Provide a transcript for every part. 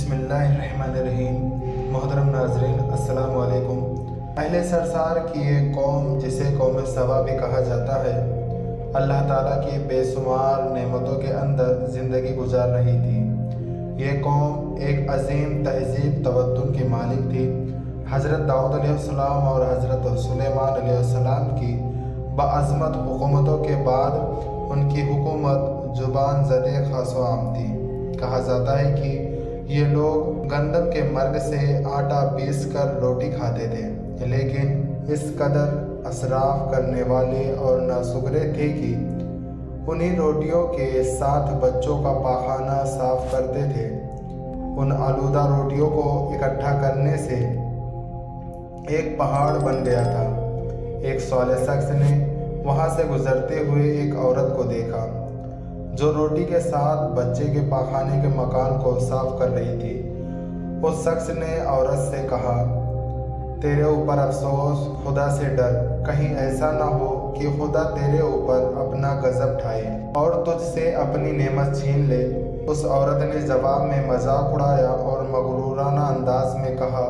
बिस्मिल्लाहिर्रहमानिर्रहीम। मोहतरम नाज़रीन, अस्सलामु अलैकुम। अहले सरसार की एक कौम जिसे कौम सबा भी कहा जाता है, अल्लाह ताला की बेशुमार नेमतों के अंदर ज़िंदगी गुजार रही थी। ये कौम एक अजीम तहज़ीब तमद्दुन की मालिक थी। हज़रत दाऊद अलैहिस्सलाम और हज़रत सुलेमान अलैहिस्सलाम की बाअज़मत हुकूमतों के बाद उनकी हुकूमत जुबान ज़दे ख़ासवाम थी। कहा जाता है कि ये लोग गंदम के मर्ग से आटा पीस कर रोटी खाते थे, लेकिन इस कदर असराफ करने वाले और नाशुक्रे थे कि उन्हीं रोटियों के साथ बच्चों का पाखाना साफ करते थे। उन आलूदा रोटियों को इकट्ठा करने से एक पहाड़ बन गया था। एक सालेह शख्स ने वहाँ से गुजरते हुए एक औरत को देखा जो रोटी के साथ बच्चे के पाखाने के मकान को साफ कर रही थी। उस शख्स ने औरत से कहा, तेरे ऊपर अफसोस, खुदा से डर, कहीं ऐसा ना हो कि खुदा तेरे ऊपर अपना गज़ब ढाए और तुझसे अपनी नेमत छीन ले। उस औरत ने जवाब में मजाक उड़ाया और मगरूराना अंदाज में कहा,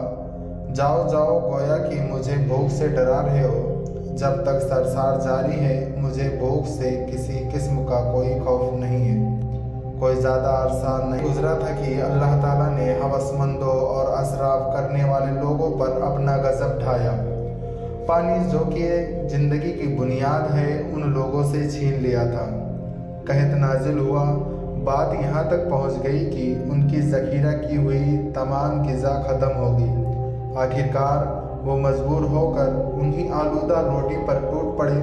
जाओ जाओ, गोया कि मुझे भूख से डरा रहे हो। जब तक सरसार जारी है, मुझे भूख से किसी किस्म का कोई खौफ नहीं है। कोई ज़्यादा अरसा नहीं गुजरा था कि अल्लाह ताला ने हवसमंदों और असराफ करने वाले लोगों पर अपना गज़ब ढाया। पानी जो कि ज़िंदगी की बुनियाद है, उन लोगों से छीन लिया था। कहत नाजिल हुआ, बात यहाँ तक पहुँच गई कि उनकी ज़ख़ीरा की हुई तमाम ग़िज़ा ख़त्म होगी। आखिरकार वो मजबूर होकर उन्हीं आलूदा रोटी पर टूट पड़े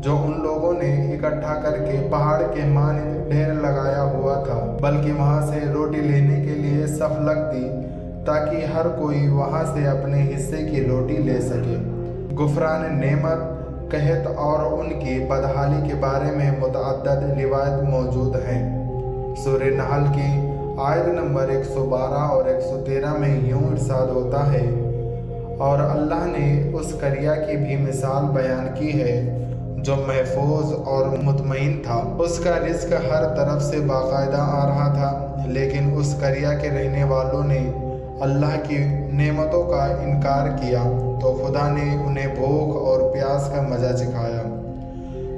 जो उन लोगों ने इकट्ठा करके पहाड़ के मानिंद ढेर लगाया हुआ था। बल्कि वहाँ से रोटी लेने के लिए सफ लग दी ताकि हर कोई वहाँ से अपने हिस्से की रोटी ले सके। गुफरान नेमत, कहत और उनकी बदहाली के बारे में मुतअद्दिद रिवायत मौजूद हैं। सूरह नहल की आयत नंबर 112 और 113 में यूँ इरशाद होता है, और अल्लाह ने उस करिया की भी मिसाल बयान की है जो महफूज और मुतमईन था। उसका रिज़्क हर तरफ से बाकायदा आ रहा था, लेकिन उस करिया के रहने वालों ने अल्लाह की नेमतों का इनकार किया तो खुदा ने उन्हें भूख और प्यास का मज़ा चखाया।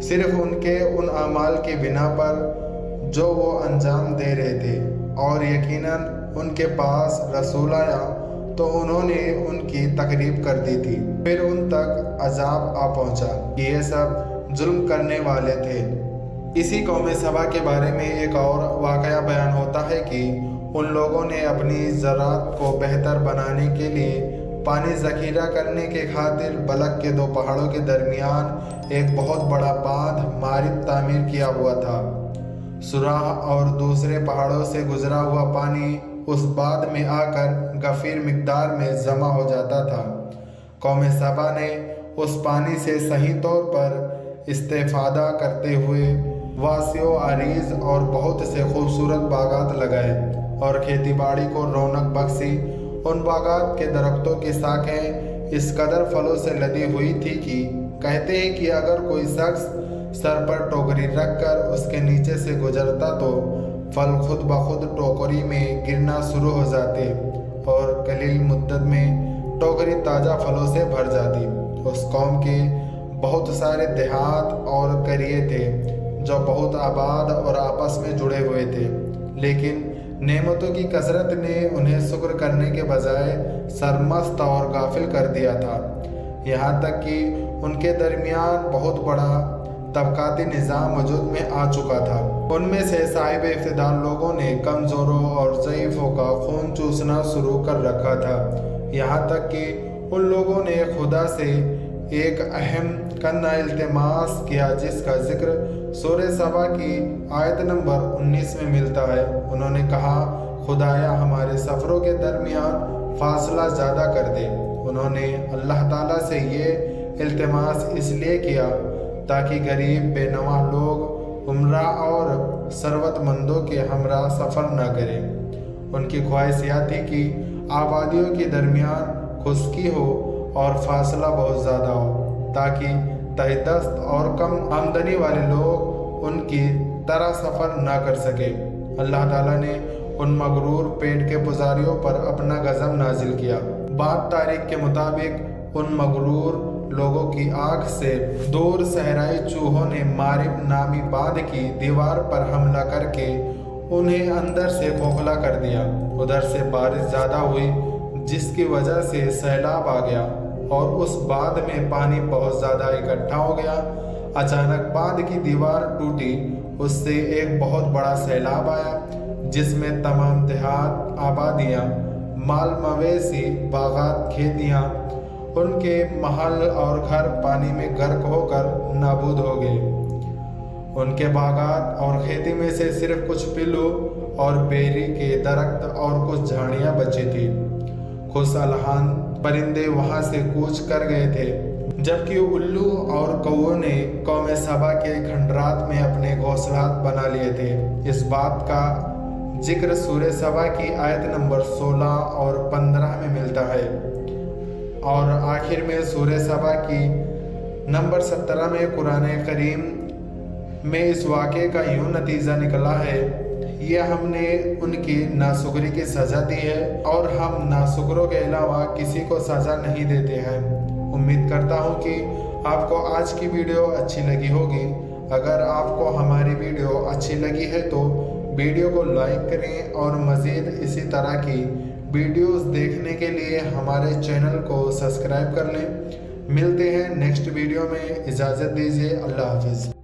सिर्फ उनके उन अमाल की बिना पर जो वो अंजाम दे रहे थे, और यकीनन उनके पास रसूल आया तो उन्होंने उनकी तकरीब कर दी थी। फिर उन तक अजाब आ पहुंचा कि ये सब जुल्म करने वाले थे। इसी कौम सबा के बारे में एक और वाक़या बयान होता है कि उन लोगों ने अपनी ज़राअत को बेहतर बनाने के लिए पानी ज़ख़ीरा करने के खातिर बलक के दो पहाड़ों के दरमियान एक बहुत बड़ा बांध मारिब तामीर किया हुआ था। सुराह और दूसरे पहाड़ों से गुजरा हुआ पानी उस बांध में आकर गफ़ीर मिक़दार में जमा हो जाता था। कौम सबा ने उस पानी से सही तौर पर इस्तेफ़ादा करते हुए वासियो आरीज़ और बहुत से खूबसूरत बागात लगाए और खेती बाड़ी को रौनक बख्शी। उन बागात के दरख्तों की शाखें इस कदर फलों से लदी हुई थी कि कहते हैं कि अगर कोई शख्स सर पर टोकरी रख कर उसके नीचे से गुजरता तो फल खुद ब खुद टोकरी में गिरना शुरू हो जाते और कलील मुद्दत में टोकरी ताज़ा फलों से भर जाती। उस कौम के बहुत सारे देहात और करिए थे जो बहुत आबाद और आपस में जुड़े हुए थे, लेकिन नेमतों की कसरत ने उन्हें शुक्र करने के बजाय सरमस्त और गाफिल कर दिया था। यहाँ तक कि उनके दरमियान बहुत बड़ा तबकाती निज़ाम वजूद में आ चुका था। उनमें से साहिब इक़्तिदार लोगों ने कमज़ोरों और ज़ईफ़ों का खून चूसना शुरू कर रखा था। यहाँ तक कि उन लोगों ने खुदा से एक अहम कन्ना इल्तिमास किया जिसका ज़िक्र सूरह सबा की आयत नंबर 19 में मिलता है। उन्होंने कहा, खुदाया हमारे सफ़रों के दरमियान फ़ासला ज़्यादा कर दे। उन्होंने अल्लाह ताला से ये इल्तिमास इसलिए किया ताकि गरीब बेनवा लोग उम्रा और सरवतमंदों के हमरा सफ़र न करें। उनकी ख्वाहिश यह थी कि आबादियों के दरमियान खुश्की हो और फासला बहुत ज़्यादा हो ताकि तहदस्त और कम आमदनी वाले लोग उनकी तरह सफ़र ना कर सके। अल्लाह ताला ने उन मगरूर पेट के पुजारियों पर अपना गज़ब नाजिल किया। बाद तारीख के मुताबिक उन मगरूर लोगों की आँख से दूर सहराई चूहों ने मारिब नामी बांध की दीवार पर हमला करके उन्हें अंदर से खोखला कर दिया। उधर से बारिश ज़्यादा हुई जिसकी वजह से सैलाब आ गया और उस बांध में पानी बहुत ज़्यादा इकट्ठा हो गया। अचानक बांध की दीवार टूटी, उससे एक बहुत बड़ा सैलाब आया जिसमें तमाम देहात, आबादियाँ, माल मवेशी, बागात, खेतियाँ, उनके महल और घर पानी में गर्क होकर नाबूद हो गए। उनके बागात और खेती में से सिर्फ कुछ पिल्लू और बेरी के दरख्त और कुछ झाड़ियाँ बची थी। खुश अलहान परिंदे वहाँ से कूच कर गए थे, जबकि उल्लू और कौओं ने कौम सबा के खंडरात में अपने घोंसलात बना लिए थे। इस बात का जिक्र सूरह सबा की आयत नंबर 16 और 15 में मिलता है और आखिर में सूरह सबा की नंबर 17 में कुरान करीम में इस वाक़े का यूँ नतीजा निकला है, ये हमने उनकी नाशुक्री की सज़ा दी है और हम नाशुक्रों के अलावा किसी को सज़ा नहीं देते हैं। उम्मीद करता हूँ कि आपको आज की वीडियो अच्छी लगी होगी। अगर आपको हमारी वीडियो अच्छी लगी है तो वीडियो को लाइक करें और मज़ीद इसी तरह की वीडियोस देखने के लिए हमारे चैनल को सब्सक्राइब कर लें। मिलते हैं नेक्स्ट वीडियो में, इजाज़त दीजिए, अल्लाह हाफ़िज़।